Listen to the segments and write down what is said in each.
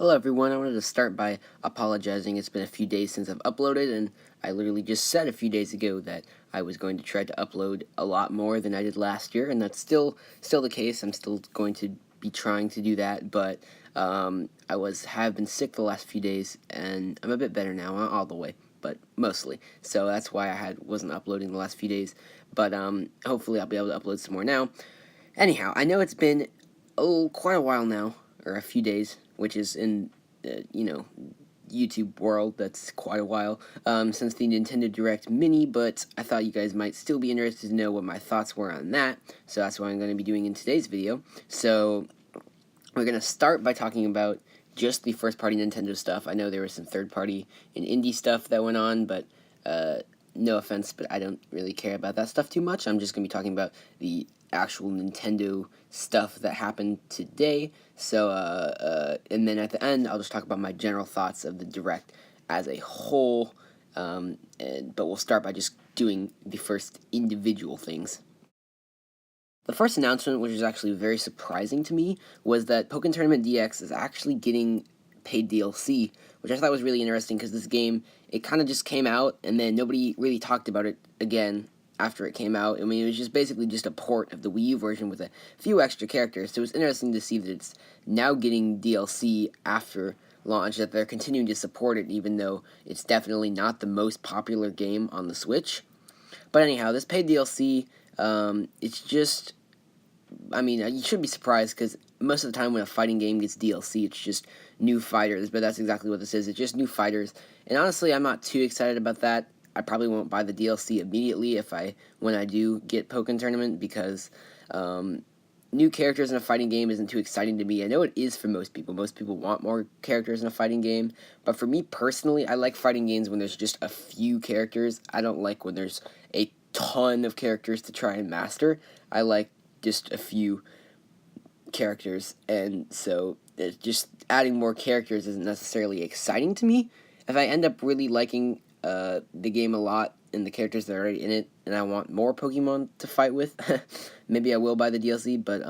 Hello everyone, I wanted to start by apologizing. It's been a few days since I've uploaded, and I literally just said a few days ago that I was going to try to upload a lot more than I did last year, and that's still the case. I'm still going to be trying to do that, but I have been sick the last few days, and I'm a bit better now, not all the way, but mostly. So that's why I wasn't uploading the last few days, but hopefully I'll be able to upload some more now. Anyhow, I know it's been quite a while now, or a few days, which is in, YouTube world, that's quite a while, since the Nintendo Direct Mini, but I thought you guys might still be interested to know what my thoughts were on that, so that's what I'm going to be doing in today's video. So, we're going to start by talking about just the first-party Nintendo stuff. I know there was some third-party and indie stuff that went on, but, no offense, but I don't really care about that stuff too much. I'm just going to be talking about the actual Nintendo stuff that happened today. So, and then at the end, I'll just talk about my general thoughts of the Direct as a whole. But we'll start by just doing the first individual things. The first announcement, which is actually very surprising to me, was that Pokmon Tournament DX is actually getting paid DLC, which I thought was really interesting because this game, it kind of just came out and then nobody really talked about it again after it came out. I mean, it was just basically just a port of the Wii U version with a few extra characters, so it's interesting to see that it's now getting DLC after launch, that they're continuing to support it even though it's definitely not the most popular game on the Switch. But anyhow, this paid DLC, it's just, I mean, you shouldn't be surprised because most of the time when a fighting game gets DLC, it's just new fighters, but that's exactly what this is. It's just new fighters, and honestly, I'm not too excited about that. I probably won't buy the DLC immediately when I do get Pokmon Tournament, because new characters in a fighting game isn't too exciting to me. I know it is for most people. Most people want more characters in a fighting game, but for me personally, I like fighting games when there's just a few characters. I don't like when there's a ton of characters to try and master. I like just a few characters, and so just adding more characters isn't necessarily exciting to me. If I end up really liking the game a lot and the characters that are already in it, and I want more Pokemon to fight with, maybe I will buy the DLC, but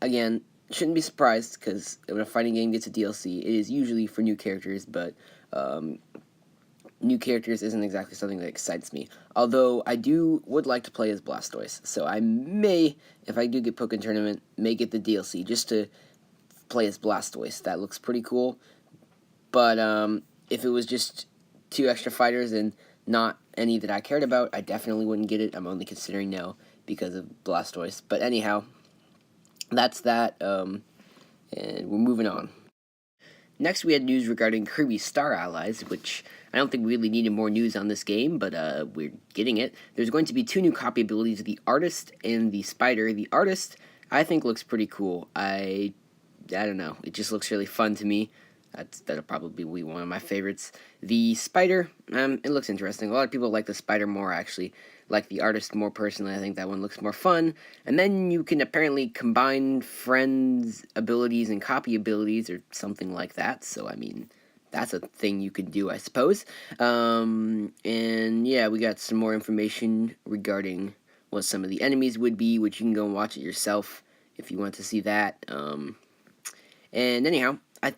again, shouldn't be surprised, because when a fighting game gets a DLC, it is usually for new characters, but new characters isn't exactly something that excites me. Although I would like to play as Blastoise, so I may, if I do get Pokemon Tournament, may get the DLC just to play as Blastoise. That looks pretty cool. But if it was just 2 extra fighters and not any that I cared about, I definitely wouldn't get it. I'm only considering now because of Blastoise. But anyhow, that's that, and we're moving on. Next, we had news regarding Kirby Star Allies, which I don't think we really needed more news on this game, but we're getting it. There's going to be 2 new copy abilities, the Artist and the Spider. The Artist, I think, looks pretty cool. I don't know. It just looks really fun to me. That'll probably be one of my favorites. The Spider, it looks interesting. A lot of people like the Spider more, actually. Like the Artist more personally. I think that one looks more fun. And then you can apparently combine friends' abilities and copy abilities or something like that. So, I mean, that's a thing you can do, I suppose. And yeah, we got some more information regarding what some of the enemies would be, which you can go and watch it yourself if you want to see that. And anyhow, I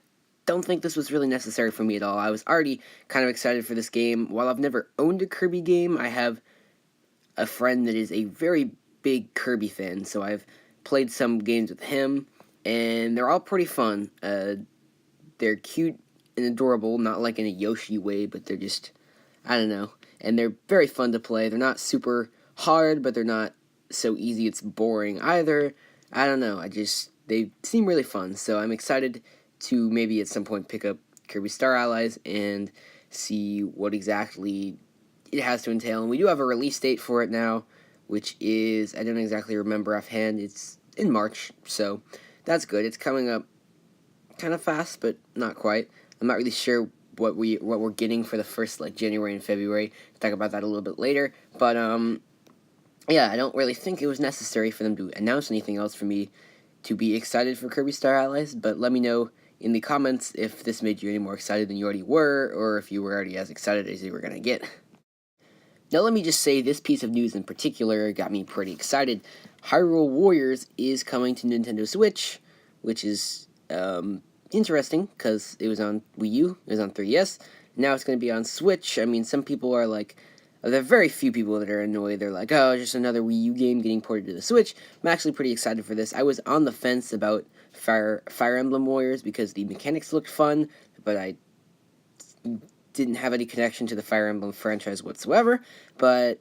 don't think this was really necessary for me at all. I was already kind of excited for this game. While I've never owned a Kirby game, I have a friend that is a very big Kirby fan, so I've played some games with him, and they're all pretty fun. They're cute and adorable, not like in a Yoshi way, but they're just, I don't know, and they're very fun to play. They're not super hard, but they're not so easy it's boring either. I don't know, they seem really fun, so I'm excited to maybe at some point pick up Kirby Star Allies and see what exactly it has to entail. And we do have a release date for it now, which is, I don't exactly remember offhand, it's in March, so that's good. It's coming up kind of fast, but not quite. I'm not really sure what we're getting for the first, like, January and February. We'll talk about that a little bit later, but yeah, I don't really think it was necessary for them to announce anything else for me to be excited for Kirby Star Allies, but let me know in the comments if this made you any more excited than you already were, or if you were already as excited as you were going to get. Now let me just say, this piece of news in particular got me pretty excited. Hyrule Warriors is coming to Nintendo Switch, which is interesting because it was on Wii U, it was on 3DS. Now it's going to be on Switch. I mean, some people are like, there are very few people that are annoyed. They're like, oh, just another Wii U game getting ported to the Switch. I'm actually pretty excited for this. I was on the fence about Fire Emblem Warriors because the mechanics looked fun, but I didn't have any connection to the Fire Emblem franchise whatsoever. But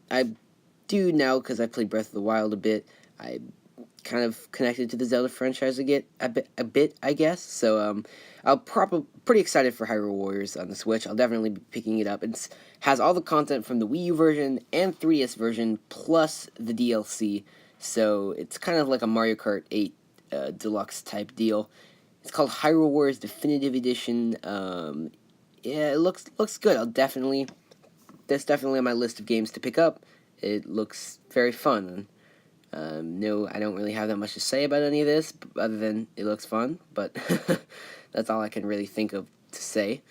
I do now because I played Breath of the Wild a bit. I kind of connected to the Zelda franchise a bit, I guess. So I'll pretty excited for Hyrule Warriors on the Switch. I'll definitely be picking it up. It has all the content from the Wii U version and 3DS version plus the DLC. So it's kind of like a Mario Kart 8 deluxe type deal. It's called Hyrule Warriors Definitive Edition. Yeah, it looks good. That's definitely on my list of games to pick up. It looks very fun. No, I don't really have that much to say about any of this, other than it looks fun, but that's all I can really think of to say.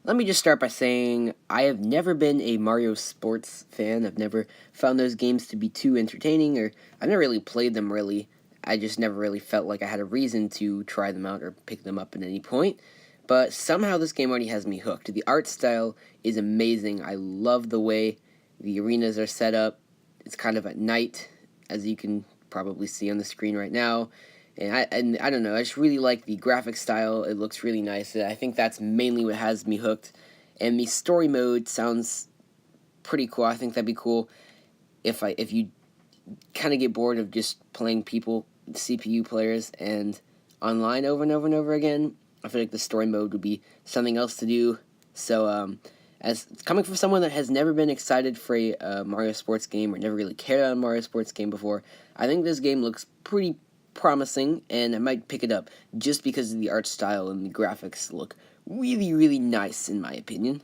Let me just start by saying I have never been a Mario sports fan. I've never found those games to be too entertaining, or I've never really played them really. I just never really felt like I had a reason to try them out or pick them up at any point. But somehow this game already has me hooked. The art style is amazing. I love the way the arenas are set up. It's kind of at night, as you can probably see on the screen right now. And I don't know, I just really like the graphic style. It looks really nice. I think that's mainly what has me hooked. And the story mode sounds pretty cool. I think that'd be cool if you kind of get bored of just playing people, CPU players, and online over and over and over again. I feel like the story mode would be something else to do. So, as coming from someone that has never been excited for a Mario sports game or never really cared about a Mario sports game before, I think this game looks pretty promising, and I might pick it up just because of the art style and the graphics look really, really nice, in my opinion.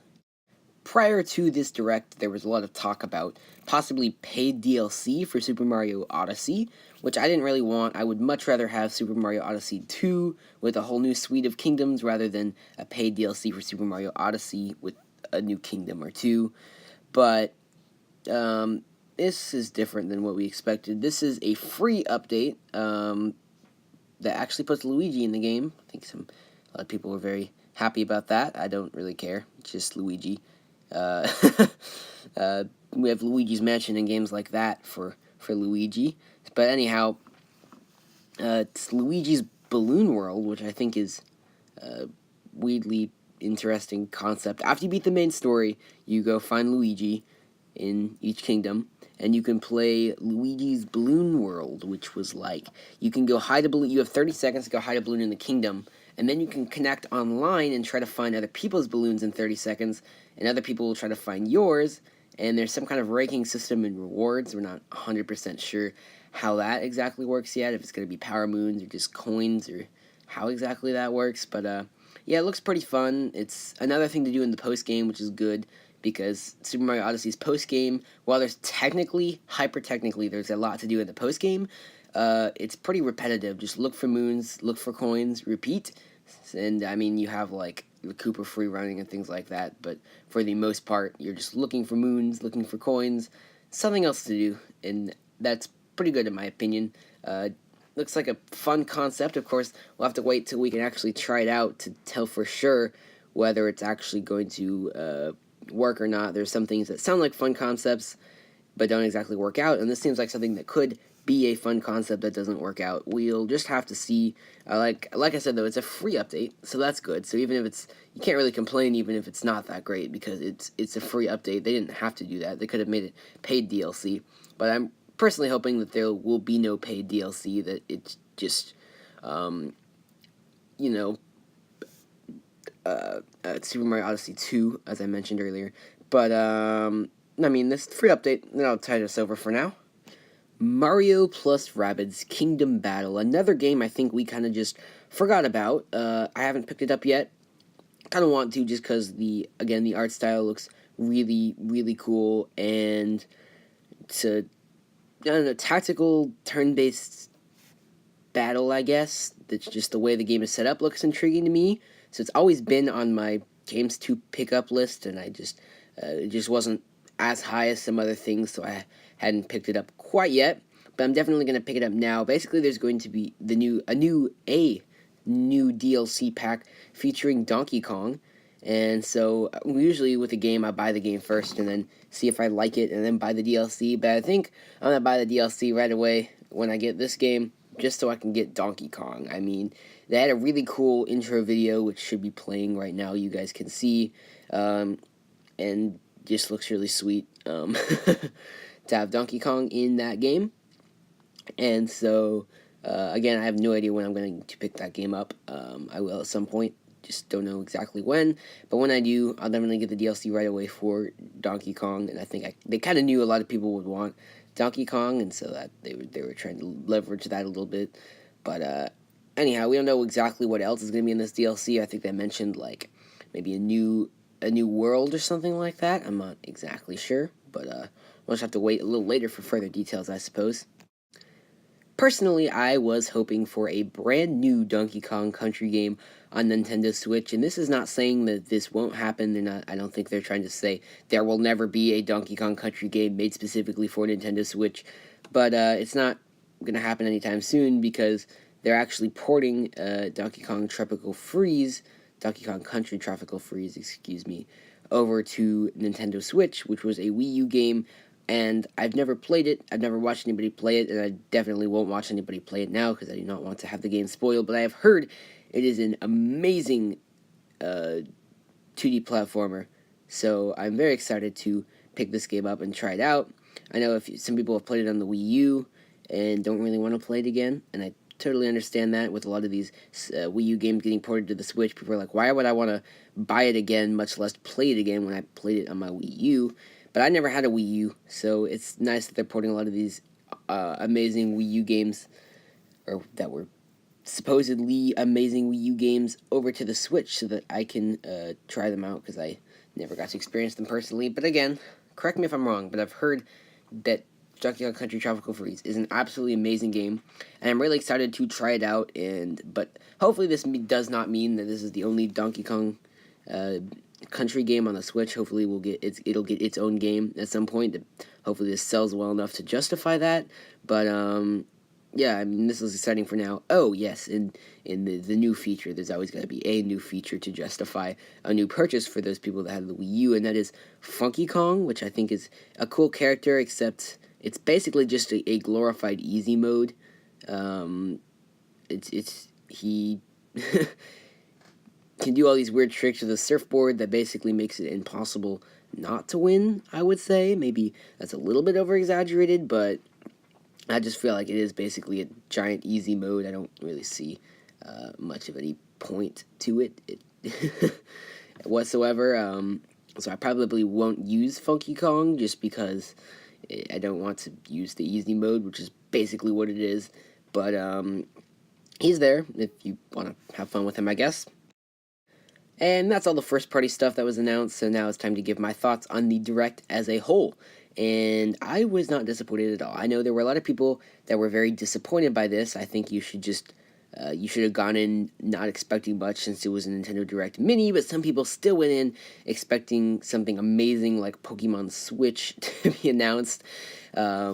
Prior to this direct, there was a lot of talk about possibly paid DLC for Super Mario Odyssey, which I didn't really want. I would much rather have Super Mario Odyssey 2 with a whole new suite of kingdoms rather than a paid DLC for Super Mario Odyssey with a new kingdom or two. But this is different than what we expected. This is a free update that actually puts Luigi in the game. I think a lot of people were very happy about that. I don't really care. It's just Luigi. We have Luigi's Mansion in games like that for Luigi. But anyhow, it's Luigi's Balloon World, which I think is a weirdly interesting concept. After you beat the main story, you go find Luigi in each kingdom, and you can play Luigi's Balloon World, which was like, you can go hide a balloon, you have 30 seconds to go hide a balloon in the kingdom, and then you can connect online and try to find other people's balloons in 30 seconds, and other people will try to find yours, and there's some kind of ranking system and rewards. We're not 100% sure how that exactly works yet, if it's going to be power moons or just coins, or how exactly that works, but yeah, it looks pretty fun. It's another thing to do in the post-game, which is good, because Super Mario Odyssey's post-game, while there's hyper-technically, there's a lot to do in the post-game, it's pretty repetitive. Just look for moons, look for coins, repeat, and, I mean, you have, like, the Koopa free running and things like that, but for the most part, you're just looking for moons, looking for coins, something else to do, and that's pretty good in my opinion. Looks like a fun concept. Of course, we'll have to wait till we can actually try it out to tell for sure whether it's actually going to work or not. There's some things that sound like fun concepts but don't exactly work out, and this seems like something that could be a fun concept that doesn't work out. We'll just have to see. Like I said, though, it's a free update, so that's good. So even if it's, you can't really complain even if it's not that great, because it's a free update. They didn't have to do that. They could have made it paid DLC, but I'm personally hoping that there will be no paid DLC, that it's just, you know, Super Mario Odyssey 2, as I mentioned earlier. But, I mean, this free update, that'll tide us over for now. Mario+Rabbids Kingdom Battle, another game I think we kind of just forgot about. I haven't picked it up yet. Kind of want to, just because the art style looks really, really cool, and it's a, I don't know, tactical, turn-based battle, I guess. That's just the way the game is set up looks intriguing to me. So it's always been on my games to pick up list, and I just, it just wasn't as high as some other things, so I hadn't picked it up quite yet. but I'm definitely going to pick it up now. Basically, there's going to be a new DLC pack featuring Donkey Kong. And so usually with a game, I buy the game first and then see if I like it and then buy the DLC. But I think I'm going to buy the DLC right away when I get this game, just so I can get Donkey Kong. I mean, they had a really cool intro video, which should be playing right now. You guys can see, and just looks really sweet to have Donkey Kong in that game. And so, again, I have no idea when I'm going to pick that game up. I will at some point. Just don't know exactly when, but when I do, I'll definitely get the DLC right away for Donkey Kong. And I think they kind of knew a lot of people would want Donkey Kong, and so that they were trying to leverage that a little bit. But anyhow, we don't know exactly what else is going to be in this DLC. I think they mentioned like maybe a new world or something like that. I'm not exactly sure, but we'll just have to wait a little later for further details, I suppose. Personally, I was hoping for a brand new Donkey Kong Country game on Nintendo Switch, and this is not saying that this won't happen. I don't think they're trying to say there will never be a Donkey Kong Country game made specifically for Nintendo Switch, but it's not going to happen anytime soon because they're actually porting Donkey Kong Country Tropical Freeze, excuse me, over to Nintendo Switch, which was a Wii U game. And I've never played it, I've never watched anybody play it, and I definitely won't watch anybody play it now because I do not want to have the game spoiled, but I have heard it is an amazing 2D platformer, so I'm very excited to pick this game up and try it out. I know some people have played it on the Wii U and don't really want to play it again, and I totally understand that with a lot of these Wii U games getting ported to the Switch. People are like, why would I want to buy it again, much less play it again when I played it on my Wii U? But I never had a Wii U, so it's nice that they're porting a lot of these amazing Wii U games, or that were supposedly amazing Wii U games, over to the Switch so that I can try them out, because I never got to experience them personally. But again, correct me if I'm wrong, but I've heard that Donkey Kong Country Tropical Freeze is an absolutely amazing game, and I'm really excited to try it out. But hopefully this does not mean that this is the only Donkey Kong Country game on the Switch. Hopefully it'll get its own game at some point. Hopefully this sells well enough to justify that. But yeah, I mean, this is exciting for now. Oh yes, in the new feature, there's always got to be a new feature to justify a new purchase for those people that have the Wii U, and that is Funky Kong, which I think is a cool character, except it's basically just a glorified easy mode. He can do all these weird tricks with a surfboard that basically makes it impossible not to win, I would say. Maybe that's a little bit over-exaggerated, but I just feel like it is basically a giant easy mode. I don't really see much of any point to it whatsoever. So I probably won't use Funky Kong just because I don't want to use the easy mode, which is basically what it is. But he's there if you want to have fun with him, I guess. And that's all the first-party stuff that was announced, so now it's time to give my thoughts on the Direct as a whole. And I was not disappointed at all. I know there were a lot of people that were very disappointed by this. I think you should have gone in not expecting much since it was a Nintendo Direct Mini, but some people still went in expecting something amazing like Pokemon Switch to be announced. I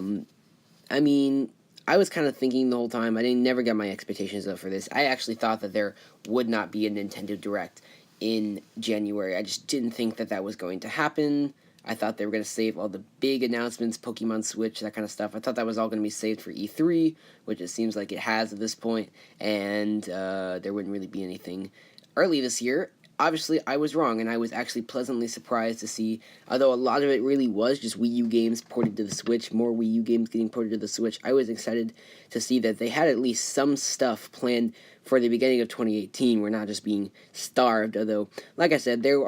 mean, I was kind of thinking the whole time, never got my expectations up for this. I actually thought that there would not be a Nintendo Direct in January. I just didn't think that was going to happen. I thought they were going to save all the big announcements, Pokemon Switch, that kind of stuff. I thought that was all going to be saved for E3, which it seems like it has at this point, and there wouldn't really be anything early this year. Obviously, I was wrong, and I was actually pleasantly surprised to see, although a lot of it really was just Wii U games ported to the Switch, more Wii U games getting ported to the Switch, I was excited to see that they had at least some stuff planned for the beginning of 2018. We're not just being starved, although, like I said, there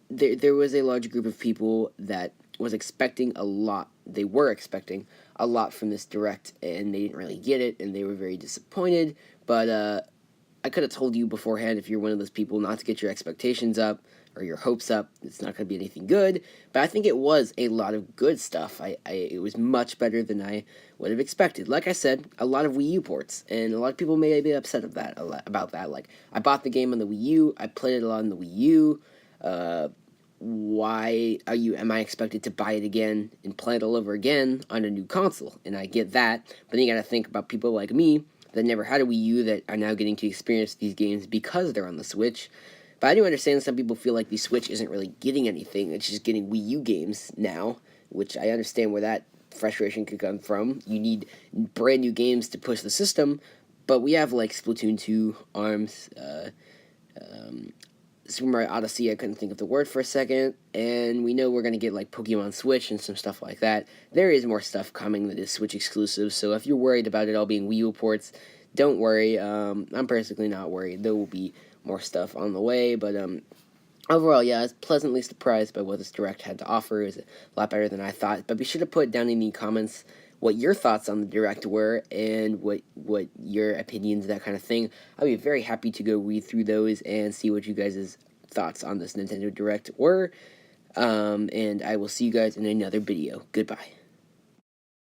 was a large group of people that was expecting a lot. They were expecting a lot from this Direct, and they didn't really get it, and they were very disappointed, but I could have told you beforehand, if you're one of those people, not to get your expectations up or your hopes up. It's not going to be anything good, but I think it was a lot of good stuff. It was much better than I would have expected. Like I said, a lot of Wii U ports, and a lot of people may be upset about that. Like, I bought the game on the Wii U, I played it a lot on the Wii U, why am I expected to buy it again and play it all over again on a new console? And I get that, but then you gotta think about people like me that never had a Wii U that are now getting to experience these games because they're on the Switch. But I do understand some people feel like the Switch isn't really getting anything, it's just getting Wii U games now, which I understand where that frustration could come from. You need brand new games to push the system, but we have like Splatoon 2, ARMS, Super Mario Odyssey, I couldn't think of the word for a second, and we know we're going to get like Pokemon Switch and some stuff like that. There is more stuff coming that is Switch exclusive, so if you're worried about it all being Wii U ports, don't worry. I'm personally not worried. There will be more stuff on the way, but overall, yeah, I was pleasantly surprised by what this Direct had to offer. It was a lot better than I thought, but be sure to put down in the comments what your thoughts on the Direct were and what your opinions, that kind of thing. I'll be very happy to go read through those and see what you guys' thoughts on this Nintendo Direct were. And I will see you guys in another video. Goodbye.